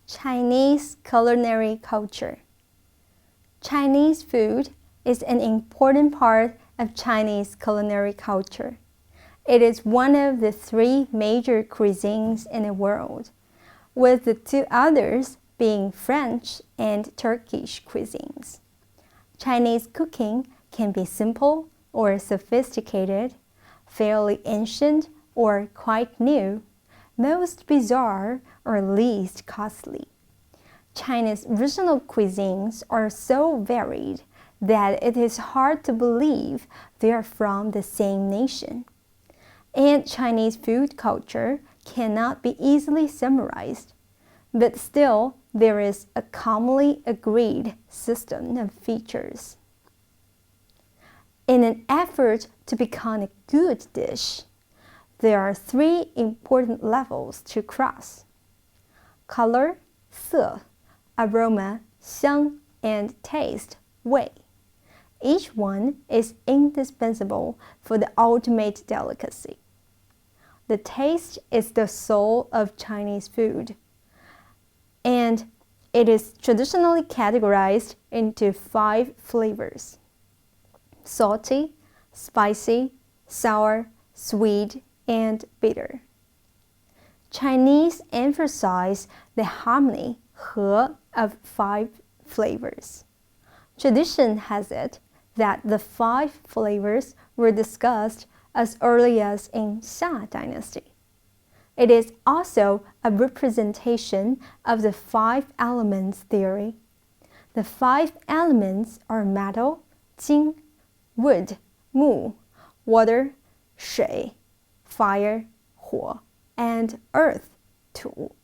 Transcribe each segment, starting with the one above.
Chinese culinary culture. Chinese food is an important part of Chinese culinary culture. It is one of the three major cuisines in the world, with the two others being French and Turkish cuisines. Chinese cooking can be simple or sophisticated, fairly ancient or quite new, most bizarre or least costly. China's regional cuisines are so varied that it is hard to believe they are from the same nation. And Chinese food culture cannot be easily summarized, but still there is a commonly agreed system of features. In an effort to become a good dish, there are three important levels to cross: color, 色, aroma, 香, and taste, 味. Each one is indispensable for the ultimate delicacy. The taste is the soul of Chinese food, and it is traditionally categorized into 5 flavors: salty, spicy, sour, sweet, and bitter. Chinese emphasize the harmony 和 of 5 flavors. Tradition has it that the 5 flavors were discussed as early as in Xia Dynasty. It is also a representation of the 5 elements theory. The 5 elements are metal, 金, wood, 木, water, 水, fire, 火, and earth, 土.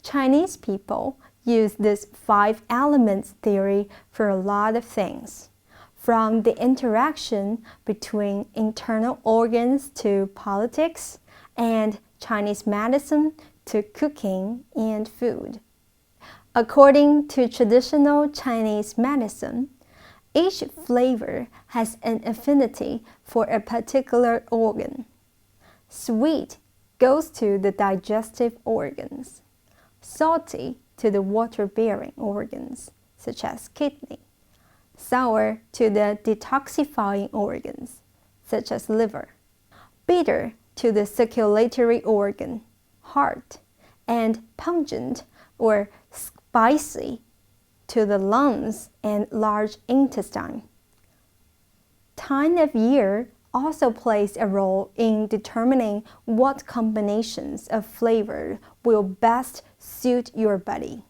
Chinese people use this 5 elements theory for a lot of things, from the interaction between internal organs to politics, and Chinese medicine to cooking and food. According to traditional Chinese medicine, each flavor has an affinity for a particular organ. Sweet goes to the digestive organs, salty to the water-bearing organs, such as kidney, sour to the detoxifying organs, such as liver, bitter to the circulatory organ, heart, and pungent or spicy to the lungs and large intestine. Time of year also plays a role in determining what combinations of flavor will best suit your body.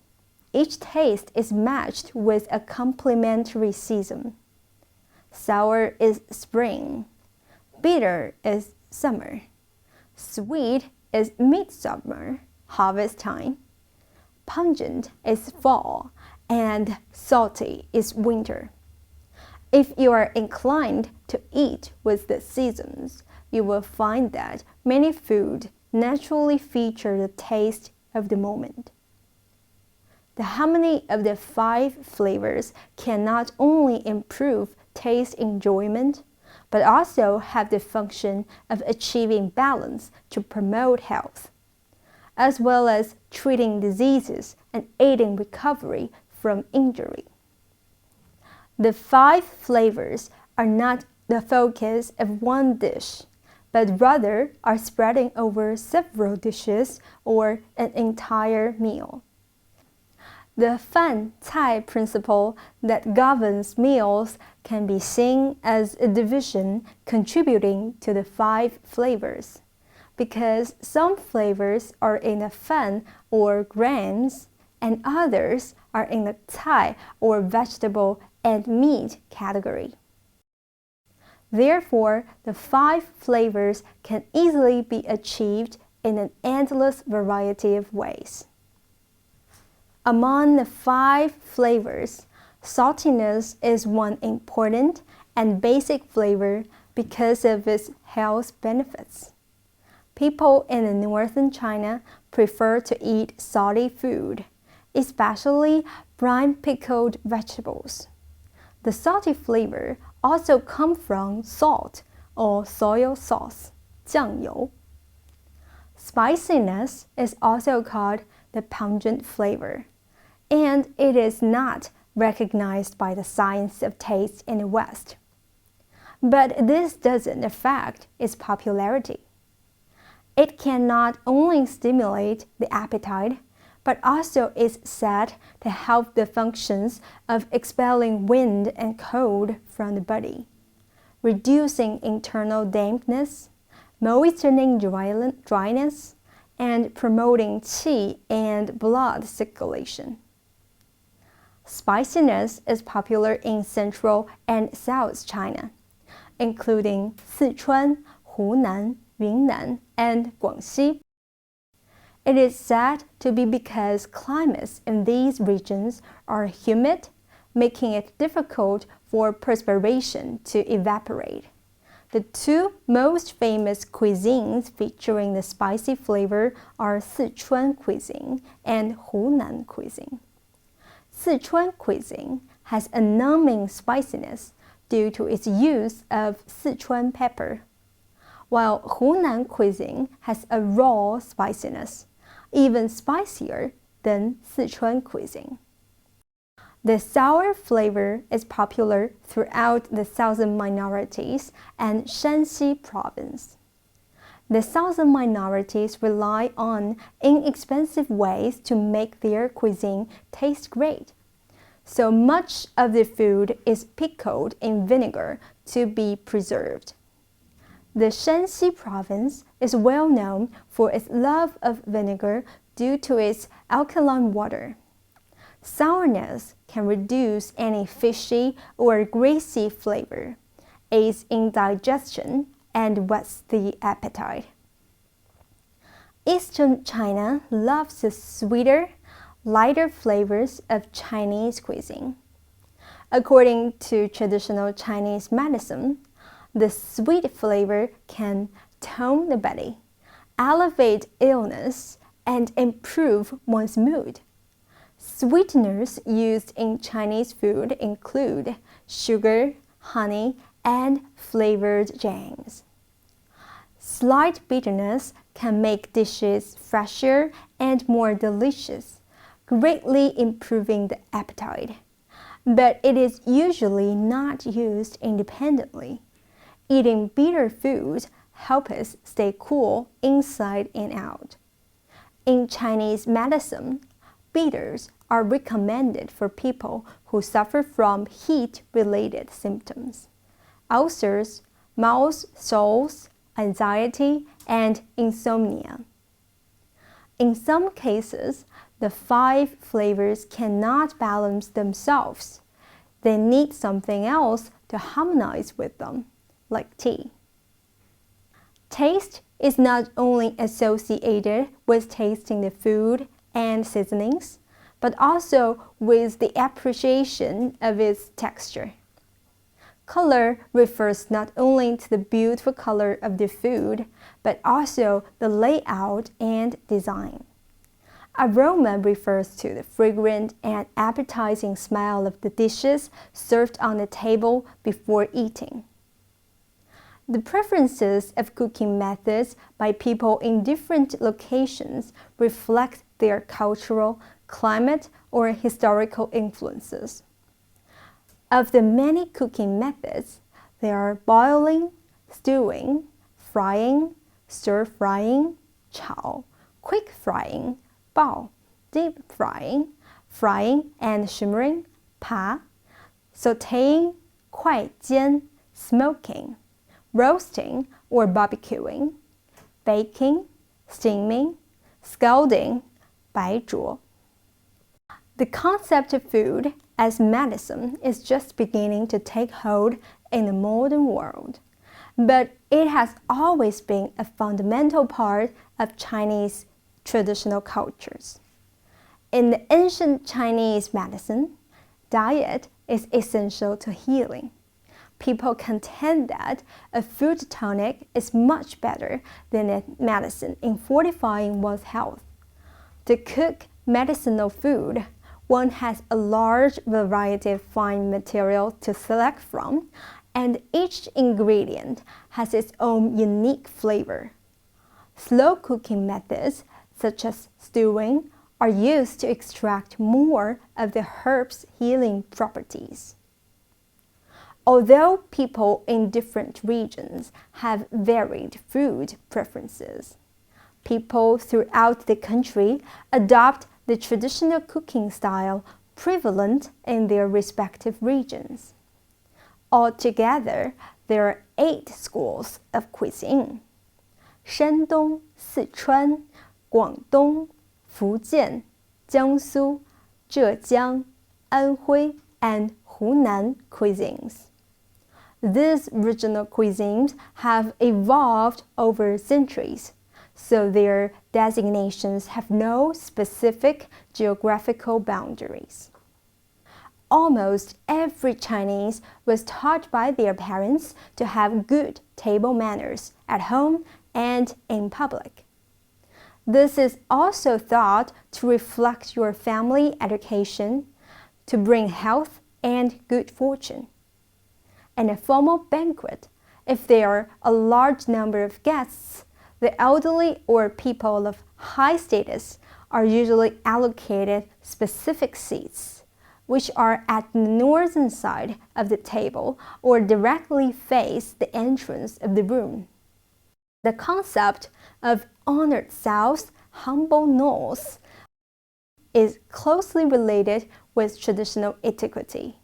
Each taste is matched with a complementary season. Sour is spring, bitter is summer, sweet is midsummer, harvest time, pungent is fall, and salty is winter. If you are inclined to eat with the seasons, you will find that many food naturally feature the taste of the moment. The harmony of the 5 flavors can not only improve taste enjoyment, but also have the function of achieving balance to promote health, as well as treating diseases and aiding recovery from injury. The 5 flavors are not the focus of one dish, but rather are spreading over several dishes or an entire meal. The 饭菜 principle that governs meals can be seen as a division contributing to the 5 flavors, because some flavors are in the 饭 or grains, and others are in the 菜 or vegetable and meat category. Therefore, the 5 flavors can easily be achieved in an endless variety of ways. Among the 5 flavors, saltiness is one important and basic flavor because of its health benefits. People in northern China prefer to eat salty food, especially brine pickled vegetables. The salty flavor also comes from salt or soy sauce, 酱油. Spiciness is also called the pungent flavor, and it is not recognized by the science of taste in the West. But this doesn't affect its popularity. It can not only stimulate the appetite, but also is said to help the functions of expelling wind and cold from the body, reducing internal dampness, moistening dryness, and promoting qi and blood circulation. Spiciness is popular in Central and South China, including Sichuan, Hunan, Yunnan, and Guangxi. It is said to be because climates in these regions are humid, making it difficult for perspiration to evaporate. The two most famous cuisines featuring the spicy flavor are Sichuan cuisine and Hunan cuisine. Sichuan cuisine has a numbing spiciness due to its use of Sichuan pepper, while Hunan cuisine has a raw spiciness, even spicier than Sichuan cuisine. The sour flavor is popular throughout the southern minorities and Shanxi province. The southern minorities rely on inexpensive ways to make their cuisine taste great, so much of the food is pickled in vinegar to be preserved. The Shanxi province is well known for its love of vinegar due to its alkaline water. Sourness can reduce any fishy or greasy flavor, aids in digestion, and whets the appetite. Eastern China loves the sweeter, lighter flavors of Chinese cuisine. According to traditional Chinese medicine, the sweet flavor can tone the body, elevate illness, and improve one's mood. Sweeteners used in Chinese food include sugar, honey, and flavored jams. Slight bitterness can make dishes fresher and more delicious, greatly improving the appetite. But it is usually not used independently. Eating bitter foods helps us stay cool inside and out. In Chinese medicine, bitters are recommended for people who suffer from heat-related symptoms, ulcers, mouth sores, anxiety, and insomnia. In some cases, the 5 flavors cannot balance themselves. They need something else to harmonize with them, like tea. Taste is not only associated with tasting the food and seasonings, but also with the appreciation of its texture. Color refers not only to the beautiful color of the food, but also the layout and design. Aroma refers to the fragrant and appetizing smell of the dishes served on the table before eating. The preferences of cooking methods by people in different locations reflect their cultural, climate, or historical influences. Of the many cooking methods, there are boiling, stewing, frying, stir-frying, 炒, quick frying, 爆, deep frying, frying and shimmering, 扒, sautéing, 快煎, smoking, roasting or barbecuing, baking, steaming, scalding, 白灼. The concept of food as medicine is just beginning to take hold in the modern world, but it has always been a fundamental part of Chinese traditional cultures. In the ancient Chinese medicine, diet is essential to healing. People contend that a food tonic is much better than a medicine in fortifying one's health. To cook medicinal food, one has a large variety of fine material to select from, and each ingredient has its own unique flavor. Slow cooking methods such as stewing are used to extract more of the herb's healing properties. Although people in different regions have varied food preferences, people throughout the country adopt the traditional cooking style prevalent in their respective regions. Altogether, there are 8 schools of cuisine: 山东、四川、广东、福建、江苏、浙江、安徽, and Hunan cuisines. These regional cuisines have evolved over centuries, so their designations have no specific geographical boundaries. Almost every Chinese was taught by their parents to have good table manners at home and in public. This is also thought to reflect your family education, to bring health and good fortune. In a formal banquet, if there are a large number of guests, the elderly or people of high status are usually allocated specific seats, which are at the northern side of the table or directly face the entrance of the room. The concept of honored south, humble north is closely related with traditional etiquette.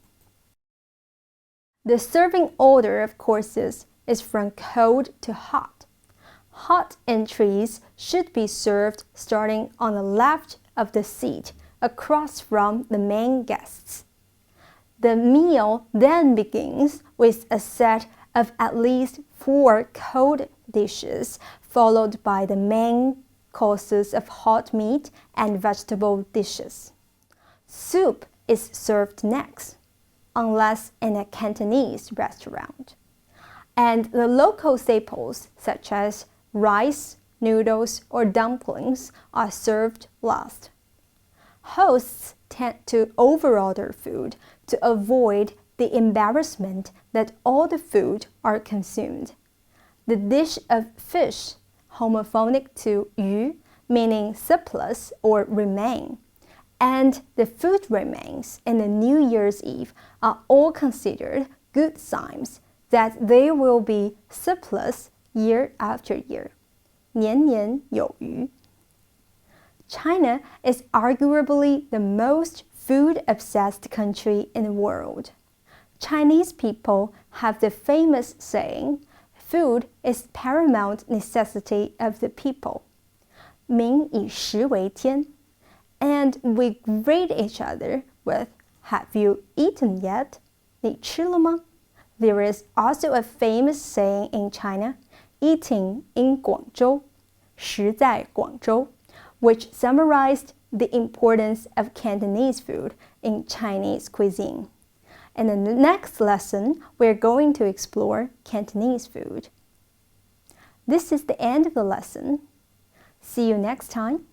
The serving order of courses is from cold to hot. Hot entries should be served starting on the left of the seat across from the main guests. The meal then begins with a set of at least 4 cold dishes, followed by the main courses of hot meat and vegetable dishes. Soup is served next, unless in a Cantonese restaurant. And the local staples such as rice, noodles, or dumplings are served last. Hosts tend to overorder food to avoid the embarrassment that all the food are consumed. The dish of fish, homophonic to 鱼, meaning surplus or remain, and the food remains in the New Year's Eve are all considered good signs that they will be surplus year after year. 年年有余. China is arguably the most food-obsessed country in the world. Chinese people have the famous saying, food is paramount necessity of the people. 民以食为天. And we greet each other with, have you eaten yet? 你吃了吗? There is also a famous saying in China, eating in Guangzhou, 食在广州, which summarized the importance of Cantonese food in Chinese cuisine. And in the next lesson, we're going to explore Cantonese food. This is the end of the lesson. See you next time.